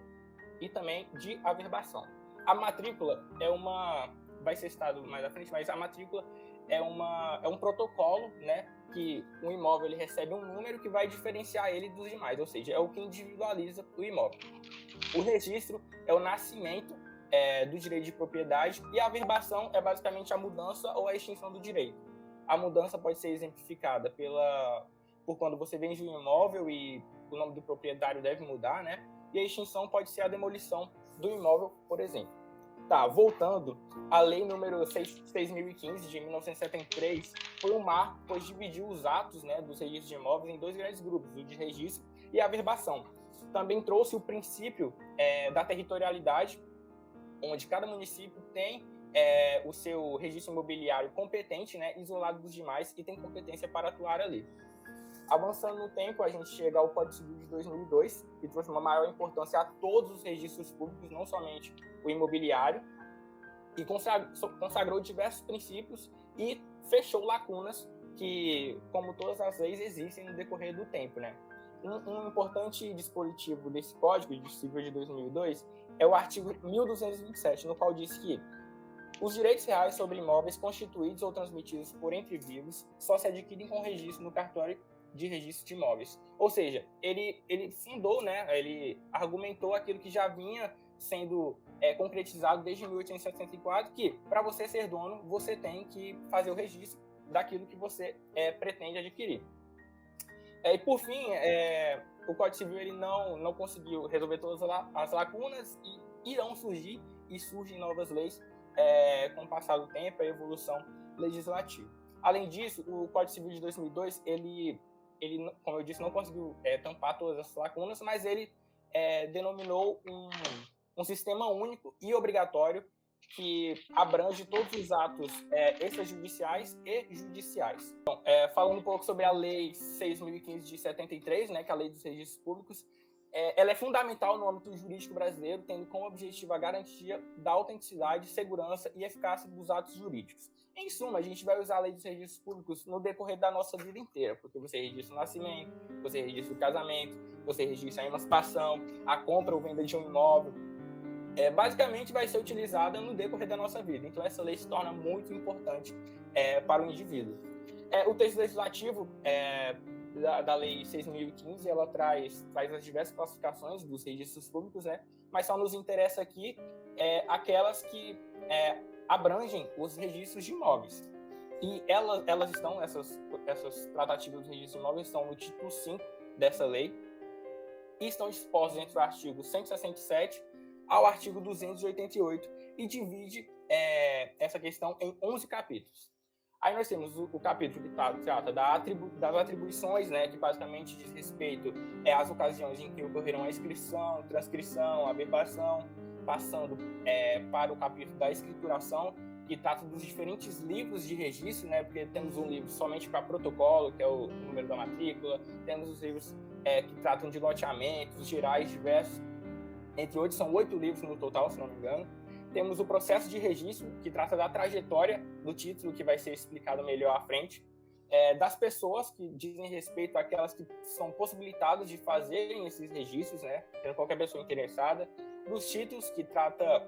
e também de averbação. A matrícula vai ser citado mais à frente, mas a matrícula é um protocolo, que um imóvel ele recebe um número que vai diferenciar ele dos demais, ou seja, é o que individualiza o imóvel. O registro é o nascimento do direito de propriedade e a averbação é basicamente a mudança ou a extinção do direito. A mudança pode ser exemplificada por quando você vende um imóvel e o nome do proprietário deve mudar, e a extinção pode ser a demolição do imóvel, por exemplo. Voltando, a lei número 6.015 de 1973 foi um marco, pois dividiu os atos dos registros de imóveis em dois grandes grupos, o de registro e a averbação. Também trouxe o princípio da territorialidade, onde cada município tem o seu registro imobiliário competente, isolado dos demais, e tem competência para atuar ali. Avançando no tempo, a gente chega ao Código Civil de 2002, que trouxe uma maior importância a todos os registros públicos, não somente o imobiliário, e consagrou diversos princípios e fechou lacunas que, como todas as leis, existem no decorrer do tempo. Um importante dispositivo desse Código Civil de 2002 é o artigo 1227, no qual diz que os direitos reais sobre imóveis constituídos ou transmitidos por entre vivos só se adquirem com registro no cartório de registro de imóveis. Ou seja, ele fundou, ele argumentou aquilo que já vinha sendo concretizado desde 1874, que para você ser dono, você tem que fazer o registro daquilo que você pretende adquirir. E por fim, o Código Civil ele não conseguiu resolver todas as lacunas e irão surgir e surgem novas leis com o passar do tempo, a evolução legislativa. Além disso, o Código Civil de 2002, ele como eu disse, não conseguiu tampar todas as lacunas, mas ele denominou um sistema único e obrigatório que abrange todos os atos extrajudiciais e judiciais. Então, falando um pouco sobre a Lei 6.015 de 73, que é a Lei dos Registros Públicos, ela é fundamental no âmbito jurídico brasileiro, tendo como objetivo a garantia da autenticidade, segurança e eficácia dos atos jurídicos. Em suma, a gente vai usar a Lei dos Registros Públicos no decorrer da nossa vida inteira, porque você registra o nascimento, você registra o casamento, você registra a emancipação, a compra ou venda de um imóvel. Basicamente vai ser utilizada no decorrer da nossa vida. Então essa lei se torna muito importante para o indivíduo. O texto legislativo da Lei 6.015, ela traz as diversas classificações dos registros públicos, mas só nos interessa aqui aquelas que abrangem os registros de imóveis. E essas tratativas do registro de imóveis estão no título 5 dessa lei e estão dispostas entre o artigo 167 ao artigo 288 e divide essa questão em 11 capítulos. Aí nós temos o capítulo que trata das atribuições, né, que basicamente diz respeito às ocasiões em que ocorreram a inscrição, transcrição, averbação, passando para o capítulo da escrituração, que trata dos diferentes livros de registro, né, porque temos um livro somente para protocolo, que é o número da matrícula, temos os livros que tratam de loteamentos gerais diversos, entre 8, são 8 livros no total, se não me engano. Temos o processo de registro, que trata da trajetória do título, que vai ser explicado melhor à frente, das pessoas que dizem respeito àquelas que são possibilitadas de fazerem esses registros, né, tendo qualquer pessoa interessada, dos títulos, que trata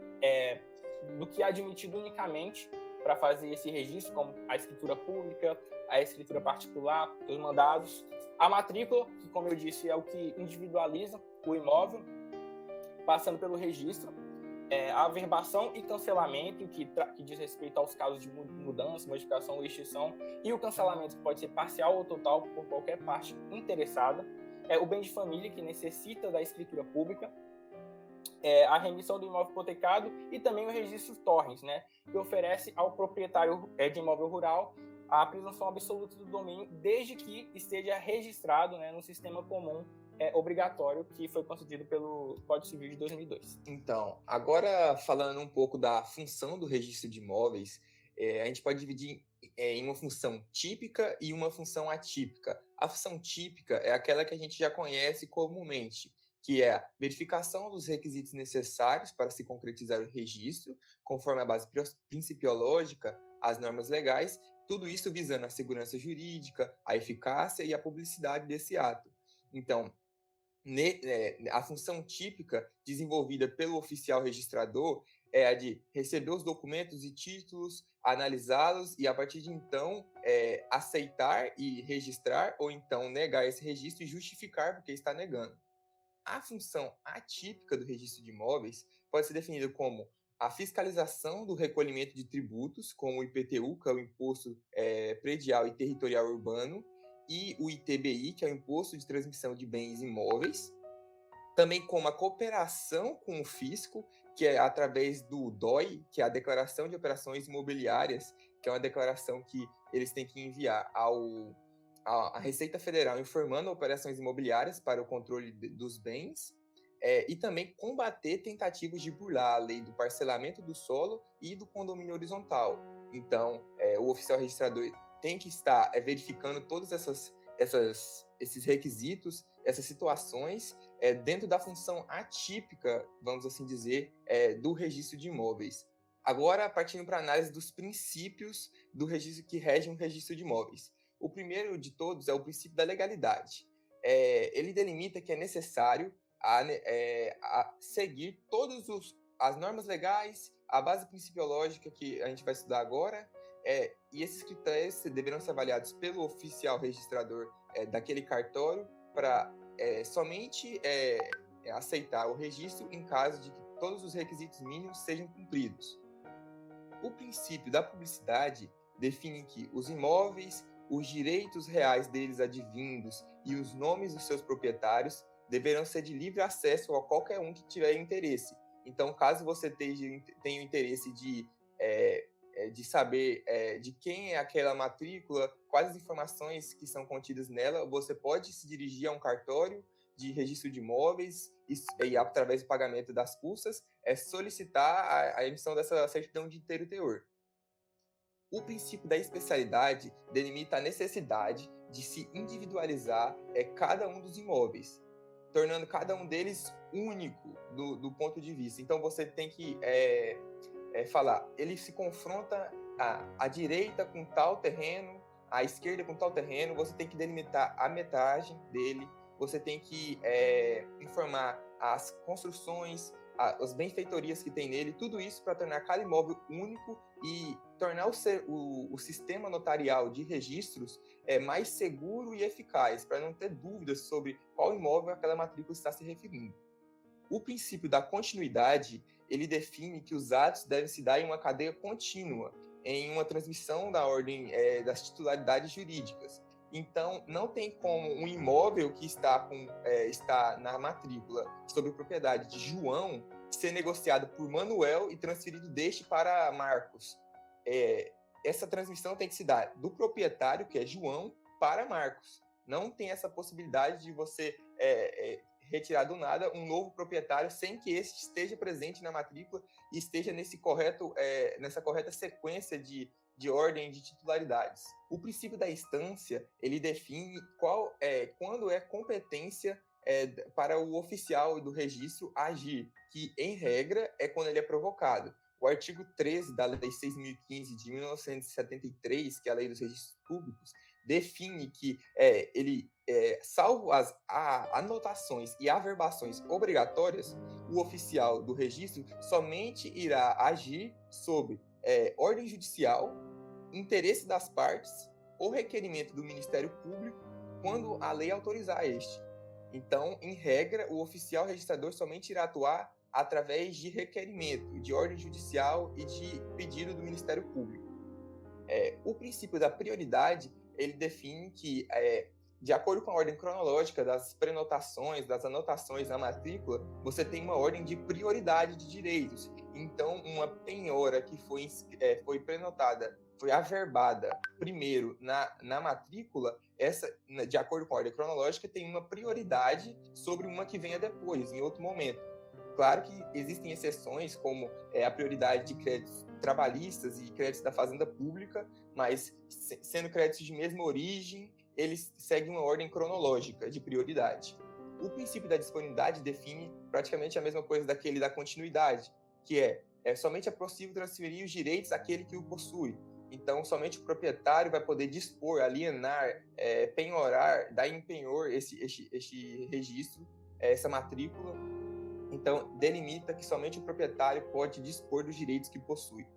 do que é admitido unicamente para fazer esse registro, como a escritura pública, a escritura particular, os mandados, a matrícula, que, como eu disse, é o que individualiza o imóvel, passando pelo registro, a averbação e cancelamento, que diz respeito aos casos de mudança, modificação ou extinção, e o cancelamento, que pode ser parcial ou total por qualquer parte interessada, o bem de família, que necessita da escritura pública, a remissão do imóvel hipotecado e também o registro torrens, né, que oferece ao proprietário de imóvel rural a presunção absoluta do domínio, desde que esteja registrado, né, no sistema comum obrigatório que foi concedido pelo Código Civil de 2002.
Então, agora falando um pouco da função do registro de imóveis, a gente pode dividir em uma função típica e uma função atípica. A função típica é aquela que a gente já conhece comumente, que é a verificação dos requisitos necessários para se concretizar o registro, conforme a base principiológica, as normas legais, tudo isso visando a segurança jurídica, a eficácia e a publicidade desse ato. Então, a função típica desenvolvida pelo oficial registrador é a de receber os documentos e títulos, analisá-los e, a partir de então, aceitar e registrar, ou então negar esse registro e justificar porque está negando. A função atípica do registro de imóveis pode ser definida como a fiscalização do recolhimento de tributos, como o IPTU, que é o Imposto Predial e Territorial Urbano, e o ITBI, que é o Imposto de Transmissão de Bens Imóveis, também como a cooperação com o fisco, que é através do DOI, que é a Declaração de Operações Imobiliárias, que é uma declaração que eles têm que enviar à Receita Federal, informando operações imobiliárias para o controle dos bens, e também combater tentativas de burlar a lei do parcelamento do solo e do condomínio horizontal. Então, o oficial registrador tem que estar verificando todos esses requisitos, essas situações, dentro da função atípica, vamos assim dizer, do registro de imóveis. Agora, partindo para a análise dos princípios do registro que regem o registro de imóveis. O primeiro de todos é o princípio da legalidade. Ele delimita que é necessário a seguir todas as normas legais, a base principiológica que a gente vai estudar agora, e esses critérios deverão ser avaliados pelo oficial registrador daquele cartório para somente aceitar o registro em caso de que todos os requisitos mínimos sejam cumpridos. O princípio da publicidade define que os imóveis, os direitos reais deles advindos e os nomes dos seus proprietários deverão ser de livre acesso a qualquer um que tiver interesse. Então, caso você tenha o interesse de saber de quem é aquela matrícula, quais as informações que são contidas nela, você pode se dirigir a um cartório de registro de imóveis e através do pagamento das custas, solicitar a emissão dessa certidão de inteiro teor. O princípio da especialidade delimita a necessidade de se individualizar cada um dos imóveis, tornando cada um deles único do ponto de vista. Então, você tem que falar, ele se confronta à direita com tal terreno, à esquerda com tal terreno, você tem que delimitar a metragem dele, você tem que informar as construções, as benfeitorias que tem nele, tudo isso para tornar cada imóvel único e tornar o sistema notarial de registros mais seguro e eficaz, para não ter dúvidas sobre qual imóvel aquela matrícula está se referindo. O princípio da continuidade, ele define que os atos devem se dar em uma cadeia contínua, em uma transmissão da ordem das titularidades jurídicas. Então, não tem como um imóvel que está na matrícula sobre propriedade de João ser negociado por Manuel e transferido deste para Marcos. Essa transmissão tem que se dar do proprietário, que é João, para Marcos. Não tem essa possibilidade de você retirar do nada um novo proprietário sem que este esteja presente na matrícula e esteja nessa correta sequência de ordem de titularidades. O princípio da instância, ele define quando é competência para o oficial do registro agir, que, em regra, é quando ele é provocado. O artigo 13 da Lei 6.015 de 1973, que é a Lei dos Registros Públicos, define que salvo as anotações e averbações obrigatórias, o oficial do registro somente irá agir sob ordem judicial, interesse das partes ou requerimento do Ministério Público quando a lei autorizar este. Então, em regra, o oficial registrador somente irá atuar através de requerimento, de ordem judicial e de pedido do Ministério Público. O princípio da prioridade, ele define que, de acordo com a ordem cronológica das prenotações, das anotações na matrícula, você tem uma ordem de prioridade de direitos. Então, uma penhora que foi prenotada, foi averbada primeiro na matrícula, essa, de acordo com a ordem cronológica, tem uma prioridade sobre uma que venha depois, em outro momento. Claro que existem exceções, como a prioridade de créditos trabalhistas e créditos da Fazenda Pública, mas sendo créditos de mesma origem, eles seguem uma ordem cronológica de prioridade. O princípio da disponibilidade define praticamente a mesma coisa daquele da continuidade, que somente é possível transferir os direitos àquele que o possui. Então, somente o proprietário vai poder dispor, alienar, penhorar, dar em penhor este registro, essa matrícula. Então, delimita que somente o proprietário pode dispor dos direitos que possui.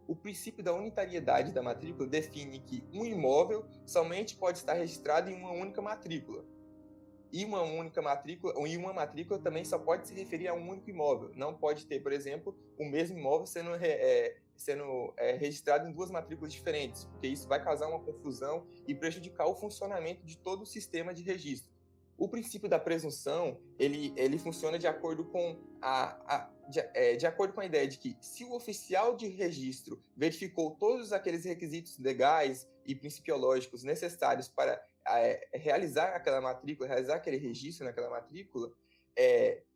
O princípio da unitariedade da matrícula define que um imóvel somente pode estar registrado em uma única matrícula. E uma matrícula também só pode se referir a um único imóvel. Não pode ter, por exemplo, o mesmo imóvel sendo registrado em duas matrículas diferentes, porque isso vai causar uma confusão e prejudicar o funcionamento de todo o sistema de registro. O princípio da presunção, ele funciona de acordo com de acordo com a ideia de que, se o oficial de registro verificou todos aqueles requisitos legais e principiológicos necessários para realizar aquela matrícula, realizar aquele registro naquela matrícula,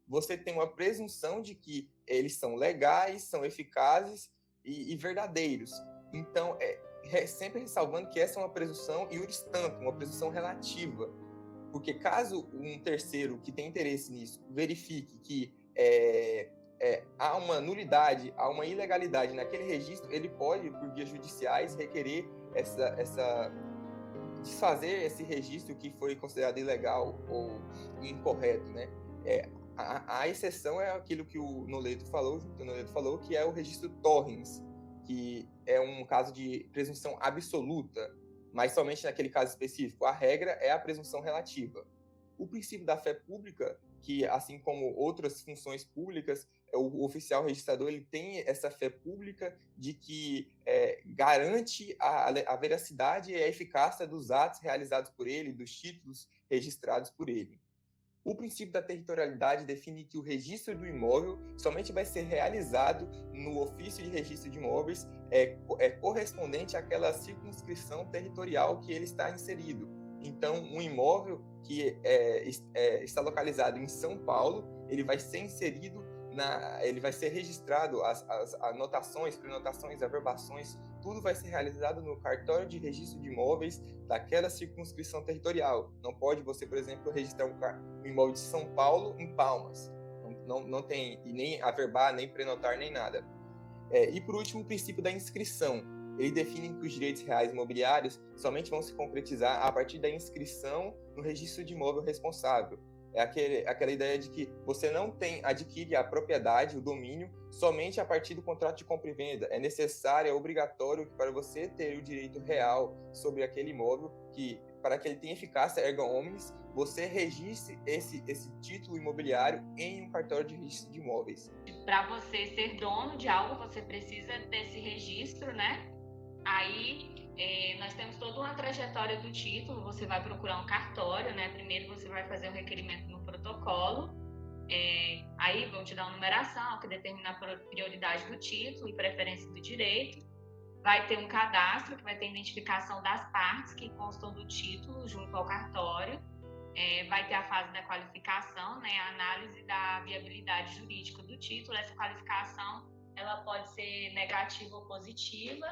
você tem uma presunção de que eles são legais, são eficazes e verdadeiros. Então, sempre ressalvando que essa é uma presunção iuris tanto, uma presunção relativa, porque caso um terceiro que tem interesse nisso verifique que há uma nulidade, há uma ilegalidade naquele registro, ele pode, por vias judiciais, requerer desfazer esse registro que foi considerado ilegal ou incorreto, né? A exceção é aquilo que o Noleto falou, que é o registro Torrens, que é um caso de presunção absoluta, mas somente naquele caso específico. A regra é a presunção relativa. O princípio da fé pública, que, assim como outras funções públicas, o oficial registrador ele tem essa fé pública de que garante a veracidade e a eficácia dos atos realizados por ele, dos títulos registrados por ele. O princípio da territorialidade define que o registro do imóvel somente vai ser realizado no ofício de registro de imóveis correspondente àquela circunscrição territorial que ele está inserido. Então, um imóvel que está localizado em São Paulo, ele vai ser inserido ele vai ser registrado, as anotações, prenotações, averbações, tudo vai ser realizado no cartório de registro de imóveis daquela circunscrição territorial. Não pode você, por exemplo, registrar um imóvel de São Paulo em Palmas. Não tem, e nem averbar, nem prenotar, nem nada. E, por último, o princípio da inscrição. Ele define que os direitos reais imobiliários somente vão se concretizar a partir da inscrição no registro de imóvel responsável. Aquela ideia de que você não adquire a propriedade, o domínio, somente a partir do contrato de compra e venda. É necessário, é obrigatório que, para você ter o direito real sobre aquele imóvel, que para que ele tenha eficácia erga omnes, você registre esse título imobiliário em um cartório de registro de imóveis.
Para você ser dono de algo, você precisa desse registro, né? Aí nós temos toda uma trajetória do título. Você vai procurar um cartório, né? Primeiro você vai fazer um requerimento no protocolo. Aí vão te dar uma numeração que determina a prioridade do título e preferência do direito. Vai ter um cadastro que vai ter identificação das partes que constam do título junto ao cartório. Vai ter a fase da qualificação, né? A análise da viabilidade jurídica do título. Essa qualificação ela pode ser negativa ou positiva.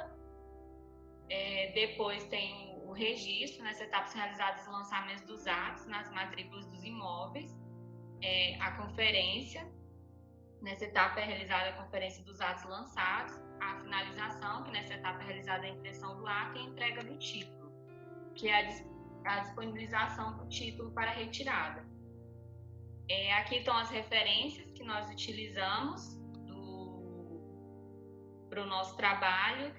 Depois tem o registro. Nessa etapa são realizados os lançamentos dos atos nas matrículas dos imóveis. A conferência. Nessa etapa é realizada a conferência dos atos lançados. A finalização, que nessa etapa é realizada a impressão do ato e a entrega do título, que é a disponibilização do título para retirada. Aqui estão as referências que nós utilizamos para o nosso trabalho.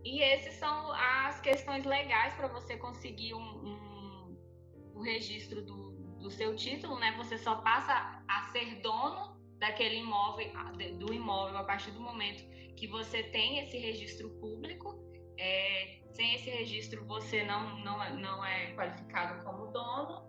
E essas são as questões legais para você conseguir o registro do seu título, né? Você só passa a ser dono daquele imóvel, do imóvel, a partir do momento que você tem esse registro público. Sem esse registro, você não é qualificado como dono.